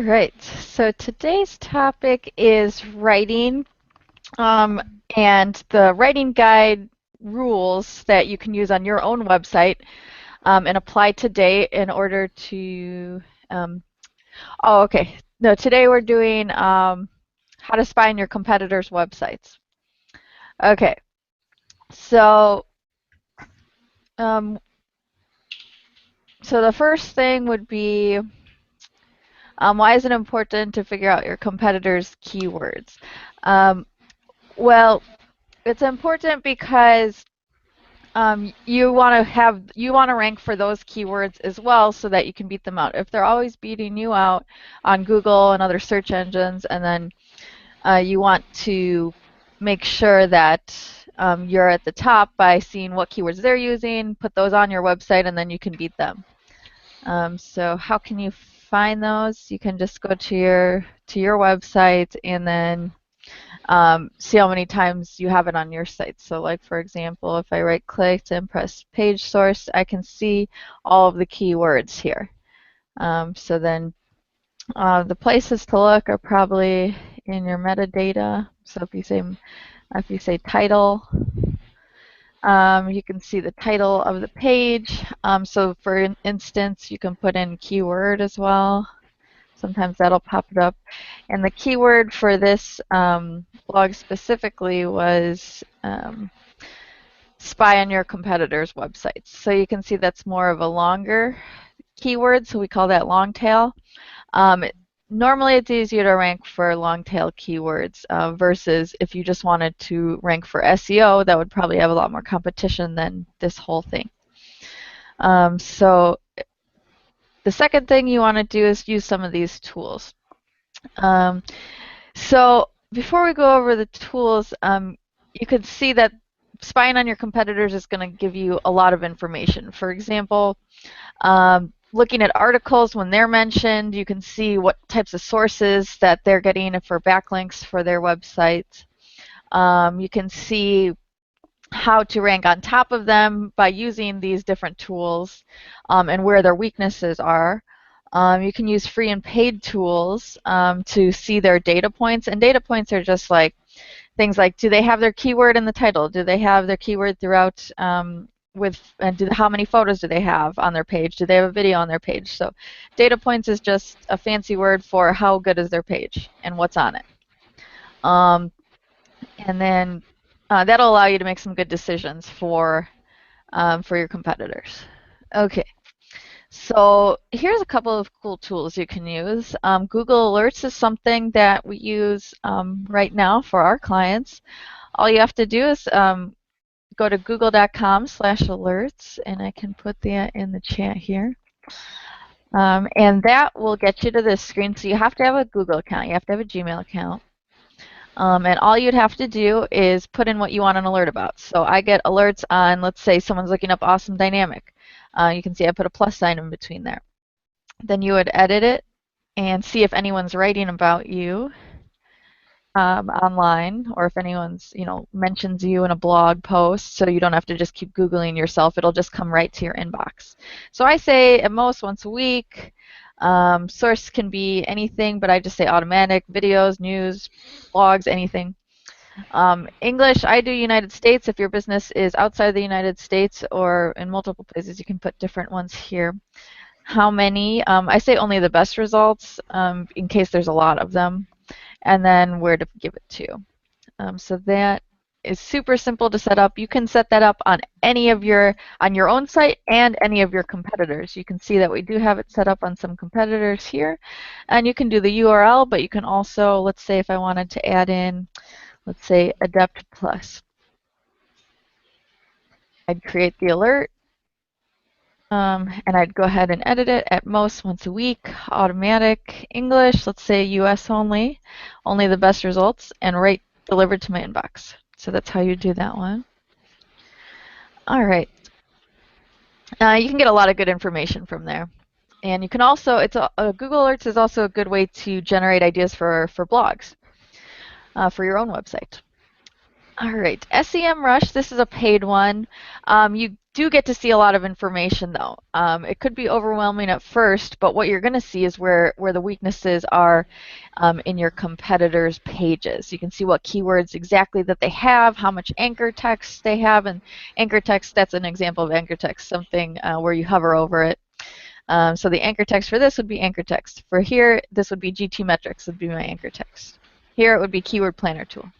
All right, so today's topic is writing and the writing guide rules that you can use on your own website and apply today in order to. Um, oh, okay. No, today we're doing how to spy on your competitors' websites. Okay, so um, so the first thing would be why is it important to figure out your competitors' keywords? Um, well, it's important because you want to rank for those keywords as well so that you can beat them out. If they're always beating you out on Google and other search engines, and then you want to make sure that you're at the top by seeing what keywords they're using, put those on your website, and then you can beat them. So how can you find those? You can just go to your website and then see how many times you have it on your site. So like for example, if I right click and press page source, I can see all of the keywords here. So then the places to look are probably in your metadata. So if you say title, you can see the title of the page. So for instance, you can put in keyword as well. Sometimes that'll pop it up. And the keyword for this blog specifically was spy on your competitors' websites. So you can see that's more of a longer keyword, so we call that long tail. Normally it's easier to rank for long tail keywords versus if you just wanted to rank for SEO, that would probably have a lot more competition than this whole thing. So the second thing you want to do is use some of these tools. So before we go over the tools, you could see that spying on your competitors is going to give you a lot of information. For example, looking at articles when they're mentioned, you can see what types of sources that they're getting for backlinks for their websites. You can see how to rank on top of them by using these different tools and where their weaknesses are. You can use free and paid tools to see their data points, and data points are just like things like, do they have their keyword in the title? Do they have their keyword throughout and how many photos do they have on their page? Do they have a video on their page? So data points is just a fancy word for how good is their page and what's on it. And then that'll allow you to make some good decisions for your competitors. Okay. So here's a couple of cool tools you can use. Google Alerts is something that we use right now for our clients. All you have to do is go to google.com/alerts, and I can put that in the chat here. And that will get you to this screen. So you have to have a Google account. You have to have a Gmail account. And all you'd have to do is put in what you want an alert about. So I get alerts on, let's say someone's looking up awesome dynamic. You can see I put a plus sign in between there. Then you would edit it and see if anyone's writing about you online, or if anyone's mentions you in a blog post, so you don't have to just keep Googling yourself. It'll just come right to your inbox. So I say at most once a week. Source can be anything, but I just say automatic, videos, news, blogs, anything. English, I do United States. If your business is outside the United States or in multiple places, you can put different ones here. How many? I say only the best results in case there's a lot of them. And then where to give it to. So that is super simple to set up. You can set that up on on your own site and any of your competitors. You can see that we do have it set up on some competitors here. And you can do the URL, but you can also, let's say if I wanted to add in, let's say Adept Plus. I'd create the alert, and I'd go ahead and edit it at most once a week, automatic, English, let's say US only the best results, and right delivered to my inbox. So that's how you do that one. All right. You can get a lot of good information from there. And you can also, Google Alerts is also a good way to generate ideas for blogs for your own website. All right, Sem Rush, this is a paid one. You do get to see a lot of information though. It could be overwhelming at first, but what you're going to see is where the weaknesses are in your competitors' pages. You can see what keywords exactly that they have, how much anchor text they have, and anchor text, that's an example of anchor text, something where you hover over it. So the anchor text for this would be anchor text. For here, this would be GT metrics would be my anchor text. Here it would be keyword planner tool.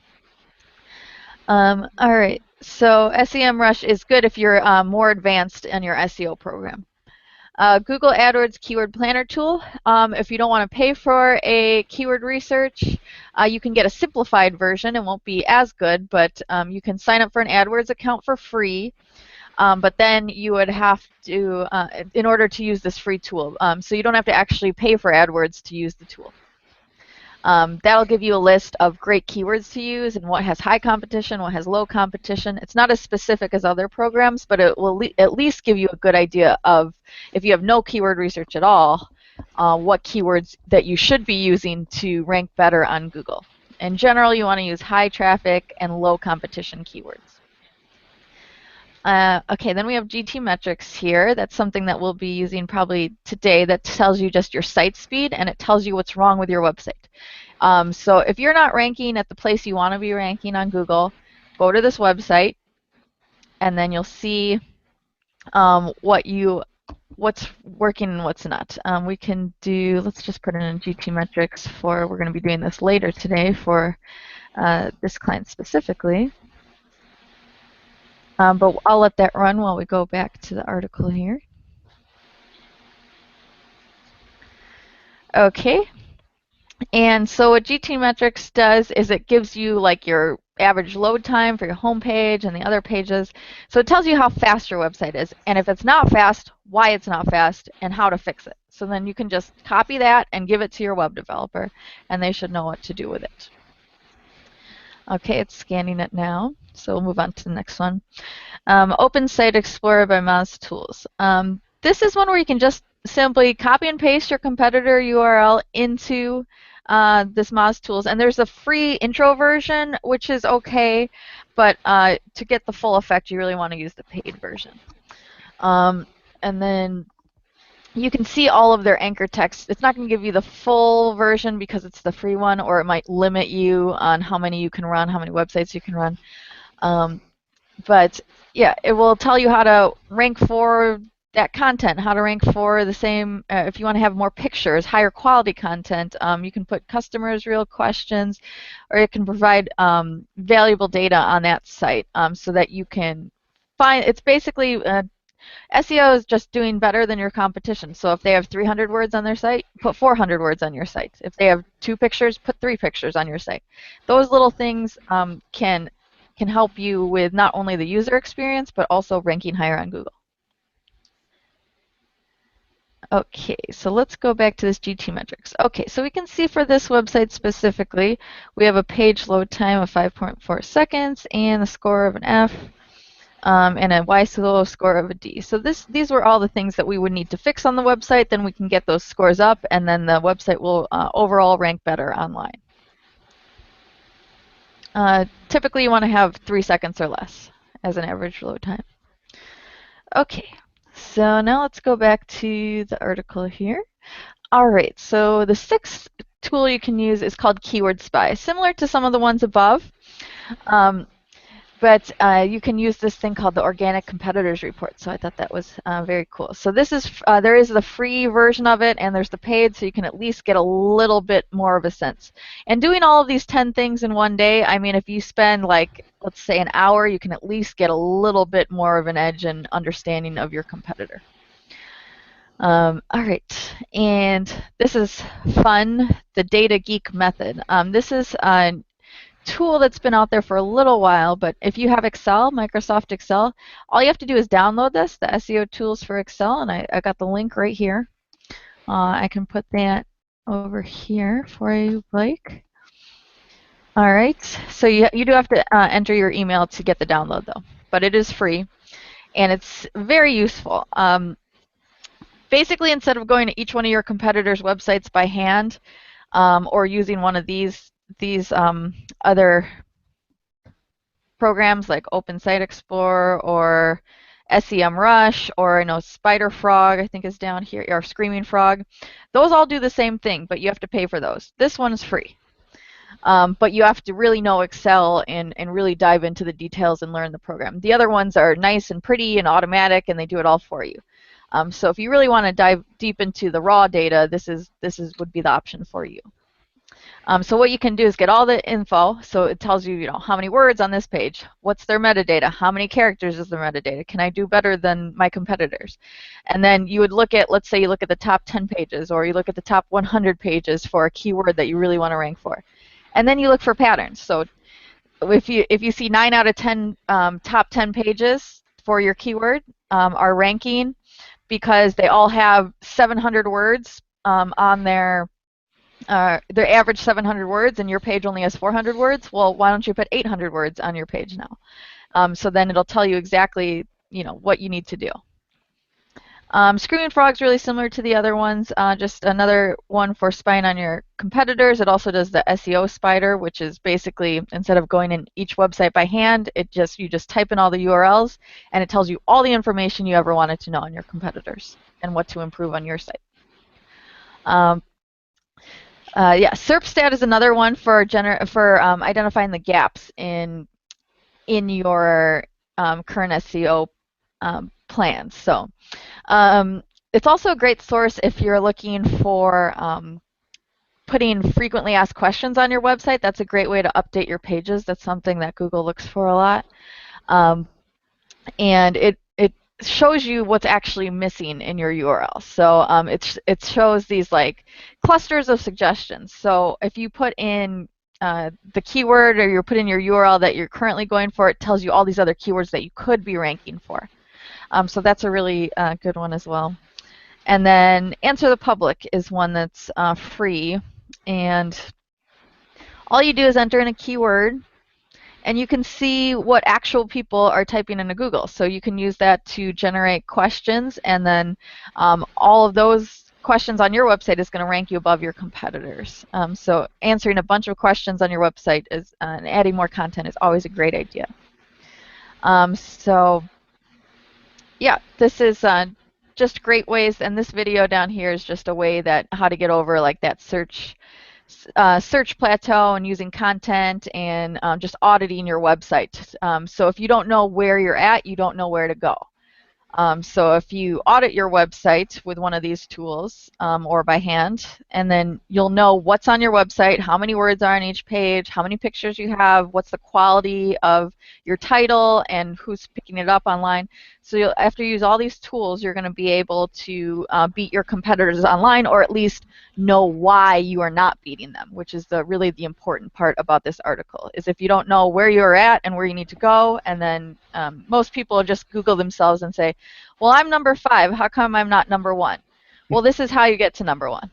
All right, so Sem Rush is good if you're more advanced in your SEO program. Google AdWords Keyword Planner tool. If you don't want to pay for a keyword research, you can get a simplified version. It won't be as good, but you can sign up for an AdWords account for free. But then you would have to, in order to use this free tool, so you don't have to actually pay for AdWords to use the tool. That'll give you a list of great keywords to use and what has high competition, what has low competition. It's not as specific as other programs, but it will at least give you a good idea of, if you have no keyword research at all, what keywords that you should be using to rank better on Google. In general, you want to use high traffic and low competition keywords. Okay, then we have GT metrics here. That's something that we'll be using probably today. That tells you just your site speed, and it tells you what's wrong with your website. So if you're not ranking at the place you want to be ranking on Google, go to this website, and then you'll see what's working and what's not. We can do, let's just put it in GT metrics for, we're going to be doing this later today for this client specifically. But I'll let that run while we go back to the article here. Okay. And so what GT metrics does is it gives you like your average load time for your home page and the other pages. So it tells you how fast your website is, and if it's not fast, why it's not fast, and how to fix it. So then you can just copy that and give it to your web developer, and they should know what to do with it. Okay, it's scanning it now. So we'll move on to the next one. Open Site Explorer by Moz Tools. This is one where you can just simply copy and paste your competitor URL into this Moz Tools. And there's a free intro version, which is okay, but to get the full effect, you really want to use the paid version. And then you can see all of their anchor text. It's not going to give you the full version because it's the free one, or it might limit you on how many you can run, how many websites you can run. But yeah, it will tell you how to rank for that content, how to rank for the same, if you want to have more pictures, higher quality content, you can put customers' real questions, or it can provide valuable data on that site so that you can find, it's basically, SEO is just doing better than your competition. So if they have 300 words on their site, put 400 words on your site. If they have 2 pictures, put 3 pictures on your site. Those little things can help you with not only the user experience, but also ranking higher on Google. Okay, so let's go back to this GT metrics. Okay, so we can see for this website specifically, we have a page load time of 5.4 seconds and a score of an F and a Y-SQL score of a D. So these were all the things that we would need to fix on the website. Then we can get those scores up, and then the website will overall rank better online. Typically, you want to have 3 seconds or less as an average load time. Okay, so now let's go back to the article here. All right, so the 6th tool you can use is called Keyword Spy, similar to some of the ones above. But you can use this thing called the Organic Competitors Report. So I thought that was very cool. So this is there is the free version of it, and there's the paid, so you can at least get a little bit more of a sense. And doing all of these 10 things in one day, I mean, if you spend like, let's say, an hour, you can at least get a little bit more of an edge and understanding of your competitor. All right, and this is fun, the Data Geek method. This is tool that's been out there for a little while, but if you have Excel, Microsoft Excel, all you have to do is download this, the SEO tools for Excel, and I got the link right here. I can put that over here for you, Blake. All right, so you do have to enter your email to get the download though, but it is free, and it's very useful. Basically, instead of going to each one of your competitors' websites by hand, or using one of these other programs like Open Site Explorer or Sem Rush, or I know Spider Frog, I think is down here, or Screaming Frog. Those all do the same thing, but you have to pay for those. This one's free. But you have to really know Excel and really dive into the details and learn the program. The other ones are nice and pretty and automatic, and they do it all for you. So if you really want to dive deep into the raw data, this would be the option for you. So what you can do is get all the info. So it tells you, how many words on this page, what's their metadata, how many characters is their metadata, can I do better than my competitors? And then you would look at, let's say you look at the top 10 pages, or you look at the top 100 pages for a keyword that you really want to rank for. And then you look for patterns. So if you see 9 out of 10 top 10 pages for your keyword are ranking because they all have 700 words on their average 700 words, and your page only has 400 words, well, why don't you put 800 words on your page now? So then it'll tell you exactly, what you need to do. Screaming Frog's really similar to the other ones, just another one for spying on your competitors. It also does the SEO spider, which is basically, instead of going in each website by hand, you just type in all the URLs, and it tells you all the information you ever wanted to know on your competitors and what to improve on your site. Yeah, SERPstat is another one for identifying the gaps in your current SEO plans. So it's also a great source if you're looking for putting frequently asked questions on your website. That's a great way to update your pages. That's something that Google looks for a lot. And it shows you what's actually missing in your URL. So it shows these like clusters of suggestions. So if you put in the keyword, or you put in your URL that you're currently going for, it tells you all these other keywords that you could be ranking for. So that's a really good one as well. And then Answer the Public is one that's free, and all you do is enter in a keyword, and you can see what actual people are typing into Google. So you can use that to generate questions, and then all of those questions on your website is going to rank you above your competitors. So answering a bunch of questions on your website and adding more content is always a great idea. So yeah, this is just great ways, and this video down here is just a way that how to get over like that search plateau and using content and just auditing your website. So if you don't know where you're at, you don't know where to go. So if you audit your website with one of these tools or by hand, and then you'll know what's on your website, how many words are on each page, how many pictures you have, what's the quality of your title, and who's picking it up online. So after you use all these tools, you're going to be able to beat your competitors online, or at least know why you are not beating them, which is really the important part about this article, is if you don't know where you're at and where you need to go, and then most people just Google themselves and say, well, I'm number 5, how come I'm not number 1? Well, this is how you get to number 1.